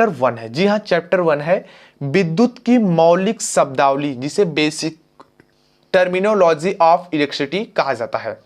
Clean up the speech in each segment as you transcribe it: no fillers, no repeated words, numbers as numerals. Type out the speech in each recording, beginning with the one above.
Chapter 1 है। जी हाँ, chapter 1 है विद्युत की मौलिक शब्दावली, जिसे बेसिक टर्मिनोलॉजी ऑफ इलेक्ट्रिसिटी कहा जाता है।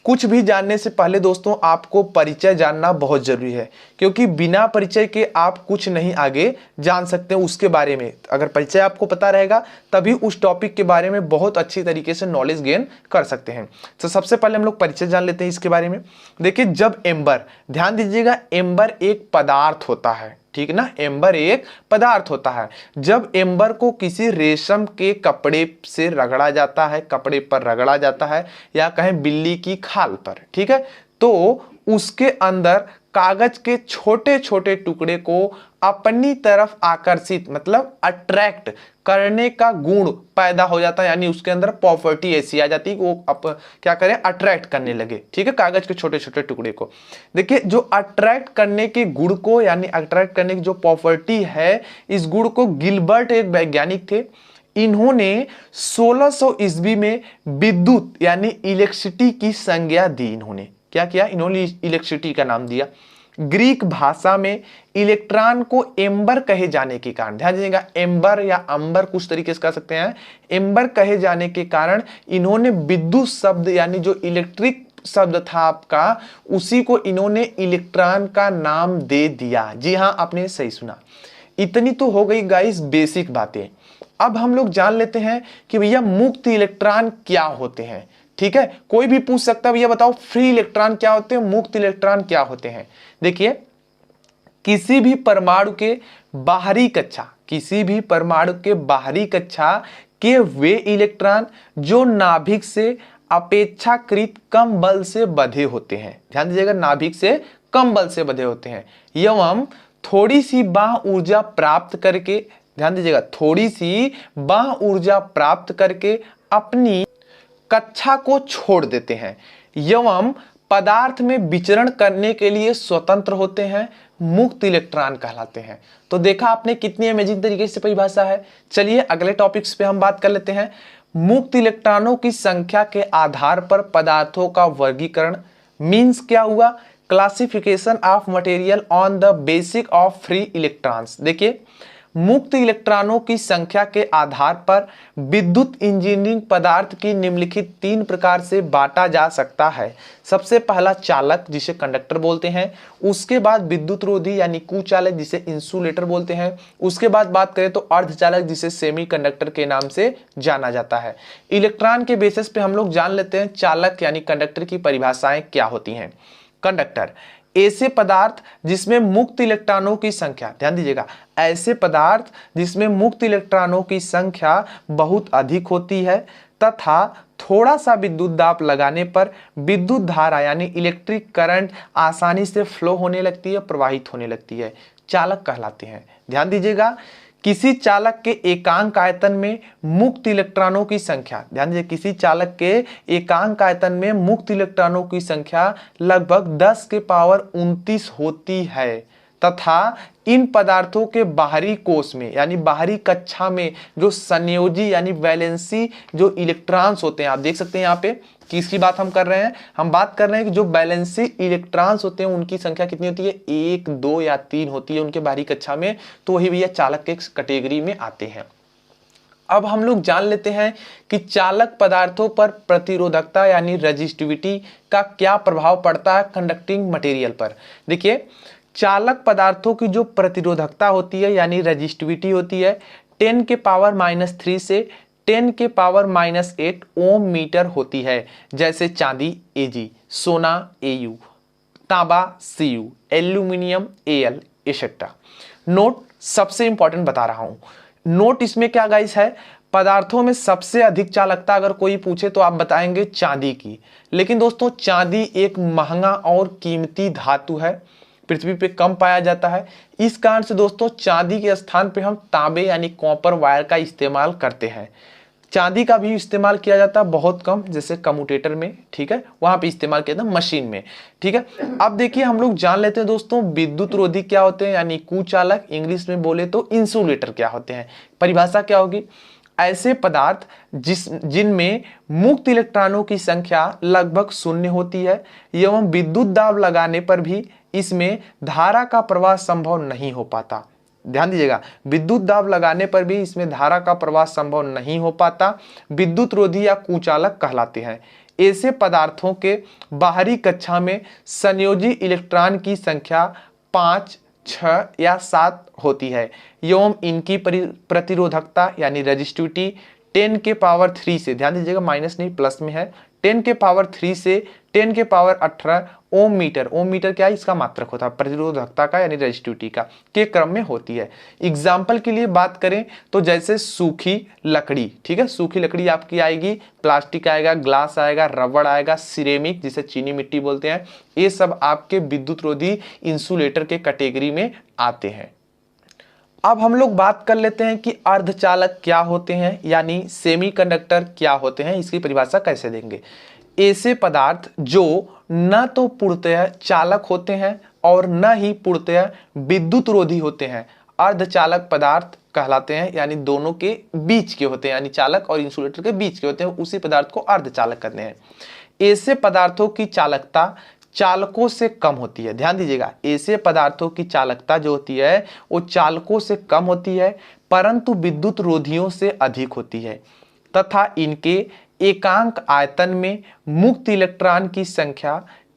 कुछ भी जानने से पहले दोस्तों आपको परिचय जानना बहुत जरूरी है, क्योंकि बिना परिचय के आप कुछ नहीं आगे जान सकते उसके बारे में। अगर परिचय आपको पता रहेगा तभी उस टॉपिक के बारे में बहुत अच्छी तरीके से नॉलेज गेन कर सकते हैं। तो सबसे पहले हम लोग परिचय जान लेते हैं इसके बारे में। देखिए, जब एम्बर, ध्यान दीजिएगा, एम्बर एक पदार्थ होता है, ठीक ना, एम्बर एक पदार्थ होता है। जब एम्बर को किसी रेशम के कपड़े से रगड़ा जाता है, कपड़े पर रगड़ा जाता है, या कहें बिल्ली की खाल पर, ठीक है, तो उसके अंदर कागज के छोटे छोटे टुकड़े को अपनी तरफ आकर्षित, मतलब अट्रैक्ट करने का गुण पैदा हो जाता है, यानी उसके अंदर प्रॉपर्टी ऐसी आ जाती है कि वो क्या करें, अट्रैक्ट करने लगे, ठीक है, कागज के छोटे छोटे टुकड़े को। देखिए, जो अट्रैक्ट करने के गुण को, यानी अट्रैक्ट करने की जो प्रॉपर्टी है, इस गुण को गिलबर्ट एक वैज्ञानिक थे, इन्होंने 1600 ईस्वी में विद्युत यानी इलेक्ट्रिसिटी की संज्ञा दी। इन्होंने क्या किया, इन्होंने इलेक्ट्रिसिटी का नाम दिया। ग्रीक भाषा में इलेक्ट्रॉन को एम्बर कहे जाने के कारण, ध्यान दीजिएगा, एम्बर या अंबर कुछ तरीके से कह सकते हैं, एम्बर कहे जाने के कारण इन्होंने विद्युत शब्द, यानी जो इलेक्ट्रिक शब्द था आपका, उसी को इन्होंने इलेक्ट्रॉन का नाम दे दिया। जी हां, आपने सही सुना। इतनी तो हो गई गाइस बेसिक बातें। अब हम लोग जान लेते हैं कि भैया मुक्त इलेक्ट्रॉन क्या होते हैं, ठीक है। कोई भी पूछ सकता है, भैया बताओ फ्री इलेक्ट्रॉन क्या होते हैं, मुक्त इलेक्ट्रॉन क्या होते हैं। देखिए, किसी भी परमाणु के बाहरी कक्षा, किसी भी परमाणु के बाहरी कक्षा के वे इलेक्ट्रॉन जो नाभिक से अपेक्षाकृत कम बल से बंधे होते हैं, ध्यान दीजिएगा, नाभिक से कम बल से बंधे होते हैं, एवं थोड़ी सी बाह्य ऊर्जा प्राप्त करके, ध्यान दीजिएगा, थोड़ी सी बाह्य ऊर्जा प्राप्त करके अपनी कक्षा को छोड़ देते हैं, एवं पदार्थ में विचरण करने के लिए स्वतंत्र होते हैं, मुक्त इलेक्ट्रॉन कहलाते हैं। तो देखा आपने कितनी अमेजिंग तरीके से परिभाषा है। चलिए अगले टॉपिक्स पे हम बात कर लेते हैं। मुक्त इलेक्ट्रॉनों की संख्या के आधार पर पदार्थों का वर्गीकरण, मीन्स क्या हुआ, classification of material on the basic of free electrons. देखिए, मुक्त इलेक्ट्रॉनों की संख्या के आधार पर विद्युत इंजीनियरिंग पदार्थ की निम्नलिखित 3 प्रकार से बांटा जा सकता है। सबसे पहला चालक, जिसे कंडक्टर बोलते हैं, उसके बाद विद्युत रोधी यानी कुचालक, जिसे इंसुलेटर बोलते हैं, उसके बाद बात करें तो अर्धचालक, जिसे सेमीकंडक्टर के नाम से जाना जाता है। इलेक्ट्रॉन के बेसिस पे हम लोग जान लेते हैं चालक यानी कंडक्टर की परिभाषाएं क्या होती हैं। कंडक्टर, ऐसे पदार्थ जिसमें मुक्त इलेक्ट्रॉनों की संख्या, ध्यान दीजिएगा, ऐसे पदार्थ जिसमें मुक्त इलेक्ट्रॉनों की संख्या बहुत अधिक होती है तथा थोड़ा सा विद्युत दाब लगाने पर विद्युत धारा यानी इलेक्ट्रिक करंट आसानी से फ्लो होने लगती है, प्रवाहित होने लगती है, चालक कहलाते हैं। ध्यान दीजिएगा, किसी चालक के एकांक आयतन में मुक्त इलेक्ट्रॉनों की संख्या, ध्यान दीजिए, किसी चालक के एकांक आयतन में मुक्त इलेक्ट्रॉनों की संख्या लगभग 10 के पावर 29 होती है तथा इन पदार्थों के बाहरी कोश में यानी बाहरी कक्षा में जो संयोजी यानी वैलेंसी जो इलेक्ट्रॉन्स होते हैं, आप देख सकते हैं यहाँ पे किसकी बात हम कर रहे हैं, हम बात कर रहे हैं कि जो बैलेंसी इलेक्ट्रॉन्स होते हैं उनकी संख्या कितनी होती है, 1, 2 या 3 होती है उनके बाहरी कक्षा में, तो वही भैया चालक के कैटेगरी में आते हैं। अब हम लोग जान लेते हैं कि चालक पदार्थों पर प्रतिरोधकता यानी रेजिस्टिविटी का क्या प्रभाव पड़ता है कंडक्टिंग मटेरियल पर। देखिए, चालक पदार्थों की जो प्रतिरोधकता होती है यानी रेजिस्टिविटी होती है 10 के पावर -3 से 10 के पावर -8 ओम मीटर होती है। जैसे चांदी Ag, सोना Au, तांबा Cu, aluminium Al etcetera. Note सबसे इंपॉर्टेंट बता रहा हूं, नोट इसमें क्या गाइस है, पदार्थों में सबसे अधिक चालकता अगर कोई पूछे तो आप बताएंगे चांदी की, लेकिन दोस्तों चांदी एक महंगा और कीमती धातु है, पृथ्वी पे कम पाया जाता है। इस कारण से दोस्तों चांदी के स्थान पे हम तांबे यानी कॉपर वायर का इस्तेमाल करते हैं। चांदी का भी इस्तेमाल किया जाता है बहुत कम, जैसे कम्यूटेटर में, ठीक है, वहां पे इस्तेमाल किया जाता है मशीन में, ठीक है। अब देखिए हम लोग जान लेते हैं दोस्तों विद्युत रोधी क्या होते हैं यानी कुचालक, इंग्लिश में बोले तो इंसुलेटर क्या होते हैं। परिभाषा क्या होगी, ऐसे पदार्थ जिनमें मुक्त इलेक्ट्रॉनों की संख्या लगभग 0 होती है एवं विद्युत दाब लगाने पर भी इसमें धारा का प्रवाह संभव नहीं हो पाता। ध्यान दीजिएगा, विद्युत दाब लगाने पर भी इसमें धारा का प्रवाह संभव नहीं हो पाता, विद्युत रोधी या कुचालक कहलाते हैं। ऐसे पदार्थों के बाहरी कक्षा में संयोजी इलेक्ट्रॉन की संख्या 5, 6 या 7 होती है एवं इनकी प्रतिरोधकता यानी रेजिस्टिविटी 10 के पावर 3 से, ध्यान दीजिएगा माइनस नहीं प्लस में है, 10 के पावर 3 से 10 के पावर 18 ओम मीटर, ओम मीटर क्या है, इसका मात्रक होता है प्रतिरोधकता का यानी रेजिस्टिविटी का, के क्रम में होती है। एग्जाम्पल के लिए बात करें तो जैसे सूखी लकड़ी, ठीक है, सूखी लकड़ी आपकी आएगी, प्लास्टिक आएगा, ग्लास आएगा, रबड़ आएगा, सिरेमिक जिसे चीनी मिट्टी बोलते हैं, ये सब आपके विद्युत रोधी इंसुलेटर के कैटेगरी में आते हैं। अब हम लोग बात कर लेते हैं कि अर्धचालक क्या होते हैं यानी सेमीकंडक्टर क्या होते हैं, इसकी परिभाषा कैसे देंगे। ऐसे पदार्थ जो न तो पूर्णतः चालक होते हैं और न ही पूर्णतः विद्युत रोधी होते हैं, अर्धचालक पदार्थ कहलाते हैं, यानी दोनों के बीच के होते हैं, यानी चालक और इंसुलेटर के बीच के होते हैं, उसी पदार्थ को अर्धचालक कहते हैं। ऐसे पदार्थों की चालकता चालकों से कम होती है, ध्यान दीजिएगा, ऐसे पदार्थों की चालकता जो होती है वो चालकों से कम होती है परंतु विद्युत रोधियों से अधिक होती है तथा इनके एकांक आयतन में मुक्त इलेक्ट्रॉन की संख्या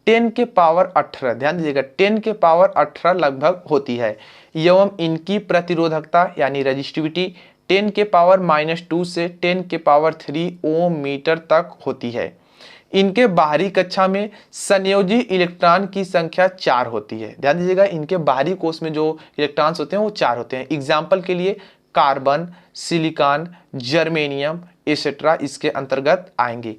10 के पावर 18, ध्यान दीजिएगा 10 के पावर 18 लगभग होती है एवं इनकी प्रतिरोधकता यानी रेजिस्टिविटी 10 के पावर -2 से 10 के पावर 3 ओम मीटर तक होती है। इनके बाहरी कक्षा में संयोजी इलेक्ट्रॉन की संख्या 4 होती है, ध्यान दीजिएगा इनके बाहरी कोश में जो इलेक्ट्रॉन्स होते हैं वो 4 होते हैं। एग्जाम्पल के लिए कार्बन, सिलिकॉन, जर्मेनियम एक्सेट्रा इसके अंतर्गत आएंगे।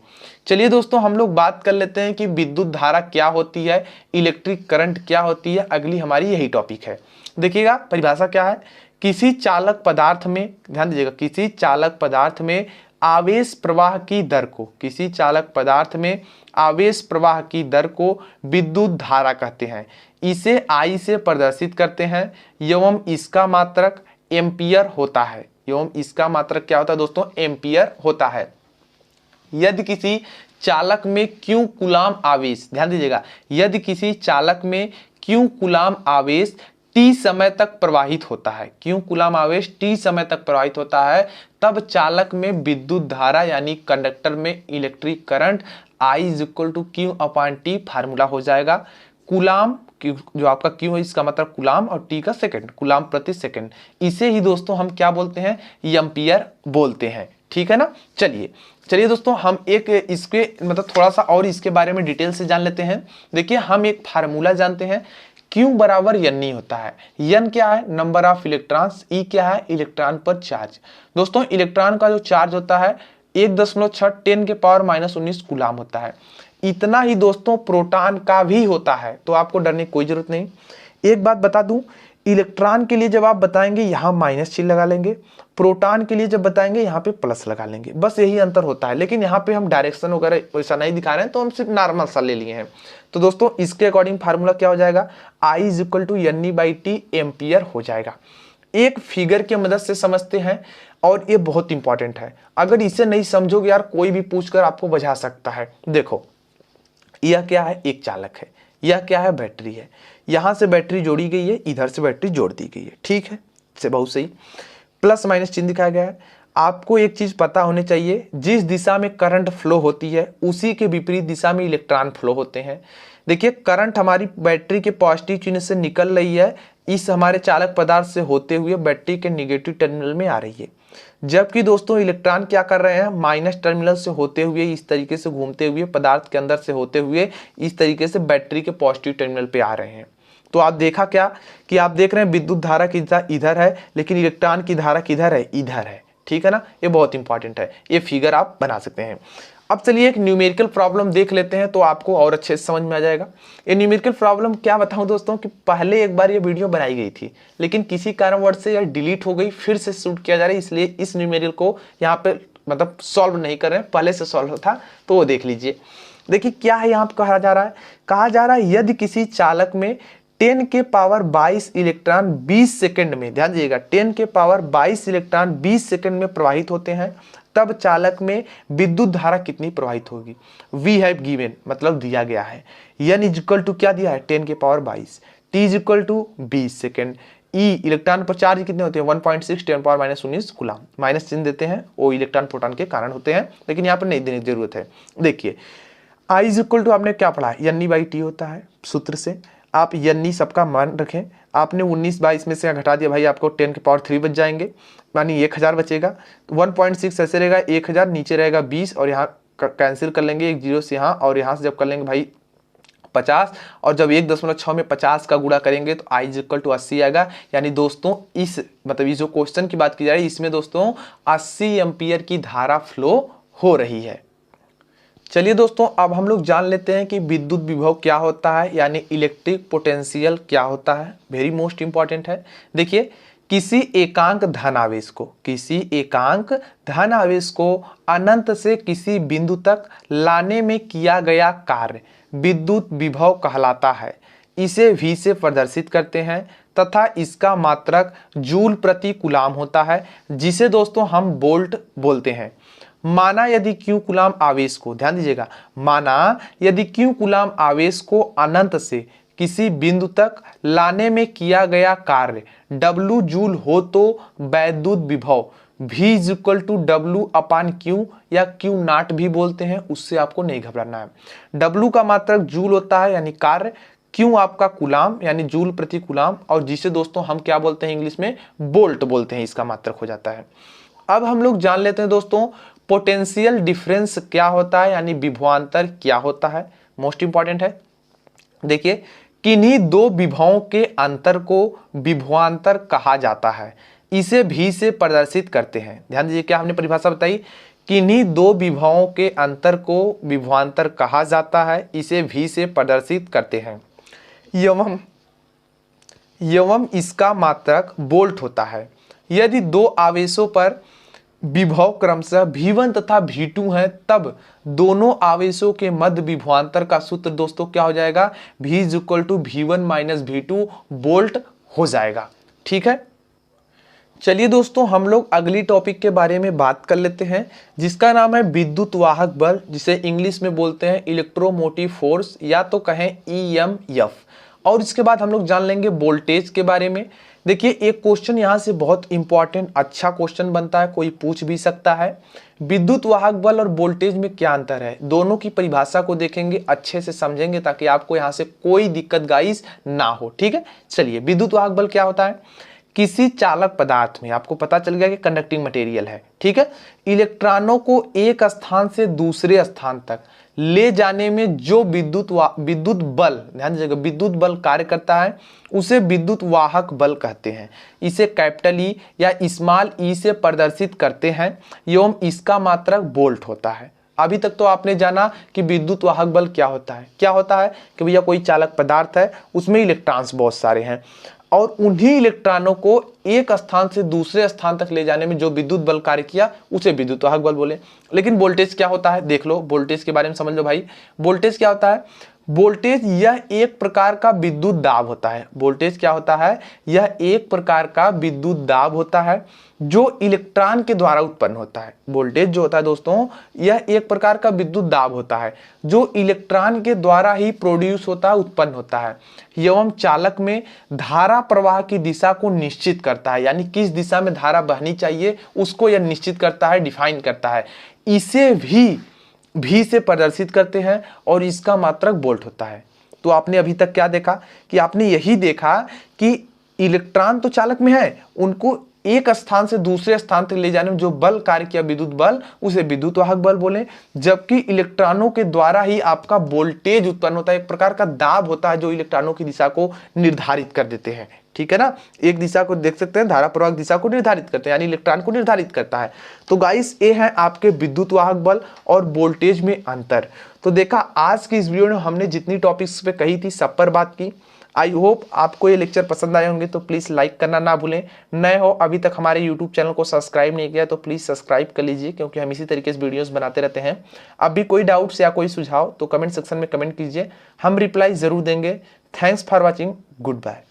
चलिए दोस्तों हम लोग बात कर लेते हैं कि विद्युत धारा क्या होती है, इलेक्ट्रिक करंट क्या होती है, अगली हमारी यही टॉपिक है। देखिएगा परिभाषा क्या है, किसी चालक पदार्थ में, ध्यान दीजिएगा किसी चालक पदार्थ में आवेश प्रवाह की दर को, किसी चालक पदार्थ में आवेश प्रवाह की दर को विद्युत धारा कहते हैं। इसे I से प्रदर्शित करते हैं एवं इसका मात्रक एम्पियर होता है, एवं इसका मात्रक क्या होता है दोस्तों, एम्पियर होता है। यदि किसी चालक में क्यू कूलाम आवेश, ध्यान दीजिएगा यदि किसी चालक में क्यू कूलाम आवेश T समय तक प्रवाहित होता है, क्यों कूलाम आवेश T समय तक प्रवाहित होता है, तब चालक में विद्युत धारा यानी कंडक्टर में electric current I = Q/T formula हो जाएगा। कूलाम जो आपका क्यू है इसका मतलब कूलाम और टी का सेकंड, कूलाम प्रति सेकंड, इसे ही दोस्तों हम क्या बोलते हैं, एम्पियर बोलते हैं, ठीक है ना। चलिए दोस्तों हम एक इसके मतलब थोड़ा सा और इसके बारे में डिटेल से जान लेते हैं। देखिए हम एक फार्मूला जानते हैं, Q बराबर N होता है, N क्या है, नंबर ऑफ इलेक्ट्रॉन्स, E क्या है, इलेक्ट्रॉन पर चार्ज। दोस्तों इलेक्ट्रॉन का जो चार्ज होता है 1.6 10 के पावर -19 कूलाम होता है। इतना ही दोस्तों प्रोटॉन का भी होता है, तो आपको डरने की कोई जरूरत नहीं। एक बात बता दूं, इलेक्ट्रॉन के लिए जब आप बताएंगे यहाँ माइनस चिन्ह लगा लेंगे, प्रोटॉन के लिए जब बताएंगे यहाँ पे प्लस लगा लेंगे, बस यही अंतर होता है। लेकिन यहाँ पे हम डायरेक्शन वगैरह वैसा नहीं दिखा रहे हैं, तो हम सिर्फ नॉर्मल सा ले लिए हैं। तो दोस्तों इसके अकॉर्डिंग फार्मूला क्या हो जाएगा, I = N/T एम्पियर हो जाएगा। एक फिगर की मदद से समझते हैं और ये बहुत इंपॉर्टेंट है, अगर इसे नहीं समझोगे यार कोई भी पूछकर आपको बुझा सकता है। देखो यह क्या है, एक चालक है, यह क्या है, बैटरी है, यहां से बैटरी जोड़ी गई है, इधर से बैटरी जोड़ दी गई है, ठीक है, से बहुत सही, प्लस माइनस चिन्ह दिखाया गया है। आपको एक चीज पता होनी चाहिए, जिस दिशा में करंट फ्लो होती है उसी के विपरीत दिशा में इलेक्ट्रॉन फ्लो होते हैं। देखिए करंट हमारी बैटरी के पॉजिटिव चिन्ह से निकल रही है, इस हमारे चालक पदार्थ से होते हुए बैटरी के निगेटिव टर्मिनल में आ रही है, जबकि दोस्तों इलेक्ट्रॉन क्या कर रहे हैं, माइनस टर्मिनल से होते हुए इस तरीके से घूमते हुए पदार्थ के अंदर से होते हुए इस तरीके से बैटरी के पॉजिटिव टर्मिनल पे आ रहे हैं। तो आप देखा क्या कि आप देख रहे हैं विद्युत धारा की दिशा इधर है, लेकिन इलेक्ट्रॉन की धारा किधर है, इधर है, ठीक है ना। ये बहुत इंपॉर्टेंट है, ये फिगर आप बना सकते हैं। अब चलिए एक न्यूमेरिकल प्रॉब्लम देख लेते हैं, तो आपको और अच्छे से समझ में आ जाएगा। ये न्यूमेरिकल प्रॉब्लम क्या बताऊं दोस्तों कि पहले एक बार ये वीडियो बनाई गई थी, लेकिन किसी कारणवश से यार डिलीट हो गई, फिर से शूट किया जा रहा है, इसलिए इस न्यूमेरिकल को यहाँ पे मतलब सॉल्व नहीं कर रहे हैं, पहले से सॉल्व था तो वो देख लीजिए। देखिए क्या है यहाँ कहा जा रहा है, यदि किसी चालक में 10 के पावर 22 इलेक्ट्रॉन 20 सेकंड में, ध्यान दीजिएगा 10 के पावर 22 इलेक्ट्रॉन 20 सेकंड में प्रवाहित होते हैं, तब चालक में विद्युत धारा कितनी प्रवाहित होगी। वी हैव गिवन मतलब दिया गया है, N = क्या दिया है, 10 के पावर 22, T = 20 सेकंड, ई इलेक्ट्रॉन पर चार्ज कितने होते हैं 1.6 10⁻⁻19 कूलम, माइनस चिन्ह देते हैं, वो इलेक्ट्रॉन प्रोटॉन के कारण होते हैं, लेकिन यहाँ पर नहीं देने की जरूरत है। देखिए I इज इक्वल टू आपने क्या पढ़ा, NE/T होता है सूत्र से, आप NE सबका मान रखें, आपने 19/22 में से घटा दिया भाई, आपको 10⁻³ बच जाएंगे, यानी 1000 बचेगा। 1.6 ऐसे रहेगा 1000, नीचे रहेगा 20 और यहाँ कैंसिल कर लेंगे एक 0 से यहाँ, और यहाँ से जब कर लेंगे भाई 50, और जब 1.6 में 50 का गुणा करेंगे तो I इज इक्वल टू 80 आएगा। यानी दोस्तों इस मतलब ये जो क्वेश्चन की बात की जा रही है इसमें दोस्तों 80 एम्पियर की धारा फ्लो हो रही है। चलिए दोस्तों अब हम लोग जान लेते हैं कि विद्युत विभव क्या होता है, यानी इलेक्ट्रिक पोटेंशियल क्या होता है, वेरी मोस्ट इंपॉर्टेंट है। देखिए किसी एकांक धन आवेश को अनंत से किसी बिंदु तक लाने में किया गया कार्य विद्युत विभव कहलाता है। इसे V से प्रदर्शित करते हैं तथा इसका मात्रक जूल प्रति कूलम होता है, जिसे दोस्तों हम वोल्ट बोलते हैं। माना यदि Q कूलम आवेश को, ध्यान दीजिएगा, माना यदि Q कूलम आवेश को अनंत से किसी बिंदु तक लाने में किया गया कार्य W जूल हो तो वैद्युत विभव V is equal to W/Q या Q नॉट भी बोलते हैं, उससे आपको नहीं घबराना है। W का मात्रक जूल होता है यानी कार्य, Q आपका कूलम यानी जूल प्रति कूलम, और जिसे दोस्तों हम क्या बोलते हैं इंग्लिश में वोल्ट बोलते हैं, इसका मात्रक हो जाता है। अब हम लोग जान लेते हैं दोस्तों पोटेंशियल डिफरेंस क्या होता है, यानी विभवांतर क्या होता है, मोस्ट इंपॉर्टेंट है। देखिए किन्हीं दो विभवों के अंतर को विभवांतर कहा जाता है, इसे V से प्रदर्शित करते हैं। ध्यान दीजिए क्या हमने परिभाषा बताई, किन्हीं दो विभवों के अंतर को विभवांतर कहा जाता है, इसे V से प्रदर्शित करते हैं। एवं इसका मात्रक वोल्ट होता है। यदि दो आवेशों पर विभव क्रमशः V1 तथा V2 है, तब दोनों आवेशों के मध्य विभवांतर का सूत्र दोस्तों क्या हो जाएगा, V is equal to V1 - V2 volt हो जाएगा। ठीक है, चलिए दोस्तों हम लोग अगली टॉपिक के बारे में बात कर लेते हैं, जिसका नाम है विद्युत वाहक बल, जिसे इंग्लिश में बोलते हैं इलेक्ट्रोमोटिव फोर्स या तो कहें EMF। और इसके बाद हम लोग जान लेंगे वोल्टेज के बारे में। देखिए एक क्वेश्चन यहाँ से बहुत इंपॉर्टेंट अच्छा क्वेश्चन बनता है, कोई पूछ भी सकता है, विद्युत वाहक बल और वोल्टेज में क्या अंतर है। दोनों की परिभाषा को देखेंगे, अच्छे से समझेंगे ताकि आपको यहाँ से कोई दिक्कत गाइस ना हो। ठीक है, चलिए विद्युत वाहक बल क्या होता है, किसी चालक पदार्थ में, आपको पता चल गया कि कंडक्टिंग मटेरियल है, ठीक है, इलेक्ट्रॉनों को एक स्थान से दूसरे स्थान तक ले जाने में जो विद्युत बल, ध्यान दीजिएगा, विद्युत बल कार्य करता है उसे विद्युत वाहक बल कहते हैं। इसे कैपिटल ई या स्मॉल ई से प्रदर्शित करते हैं एवं इसका मात्रक वोल्ट होता है। अभी तक तो आपने जाना कि विद्युत वाहक बल क्या होता है कि भैया कोई चालक पदार्थ है, उसमें इलेक्ट्रॉन्स बहुत सारे हैं और उन्हीं इलेक्ट्रॉनों को एक स्थान से दूसरे स्थान तक ले जाने में जो विद्युत बल कार्य किया उसे विद्युत वाहक बल बोले। लेकिन वोल्टेज क्या होता है, देख लो, वोल्टेज के बारे में समझ लो भाई। वोल्टेज क्या होता है, वोल्टेज यह एक प्रकार का विद्युत दाब होता है। वोल्टेज क्या होता है, यह एक प्रकार का विद्युत दाब होता है जो इलेक्ट्रॉन के द्वारा उत्पन्न होता है। वोल्टेज जो होता है दोस्तों, यह एक प्रकार का विद्युत दाब होता है जो इलेक्ट्रॉन के द्वारा ही प्रोड्यूस होता है, उत्पन्न होता है एवं चालक में धारा प्रवाह की दिशा को निश्चित करता है, यानी किस दिशा में धारा बहनी चाहिए उसको यह निश्चित करता है, डिफाइन करता है। इसे भी से प्रदर्शित करते हैं और इसका मात्रक वोल्ट होता है। तो आपने अभी तक क्या देखा कि आपने यही देखा कि इलेक्ट्रॉन तो चालक में है, उनको एक स्थान से दूसरे स्थान तक ले जाने में जो बल कार्य किया विद्युत बल, उसे विद्युत वाहक बल बोले। जबकि इलेक्ट्रॉनों के द्वारा ही आपका वोल्टेज उत्पन्न होता है, एक प्रकार का दाब होता है जो इलेक्ट्रॉनों की दिशा को निर्धारित कर देते हैं। ठीक है ना, एक दिशा को देख सकते हैं, धारा प्रवाह दिशा को निर्धारित करते हैं, यानी इलेक्ट्रॉन को निर्धारित करता है। तो गाइस ये है आपके विद्युत वाहक बल और वोल्टेज में अंतर। तो देखा आज की इस वीडियो में हमने जितनी टॉपिक्स पे कही थी सब पर बात की। आई होप आपको ये लेक्चर पसंद आए होंगे, तो प्लीज़ लाइक करना ना भूलें। नए हो अभी तक हमारे यूट्यूब चैनल को सब्सक्राइब नहीं किया तो प्लीज़ सब्सक्राइब कर लीजिए, क्योंकि हम इसी तरीके से वीडियोस बनाते रहते हैं। अब भी कोई डाउट्स या कोई सुझाव तो कमेंट सेक्शन में कमेंट कीजिए, हम रिप्लाई ज़रूर देंगे। Thanks for watching, good bye.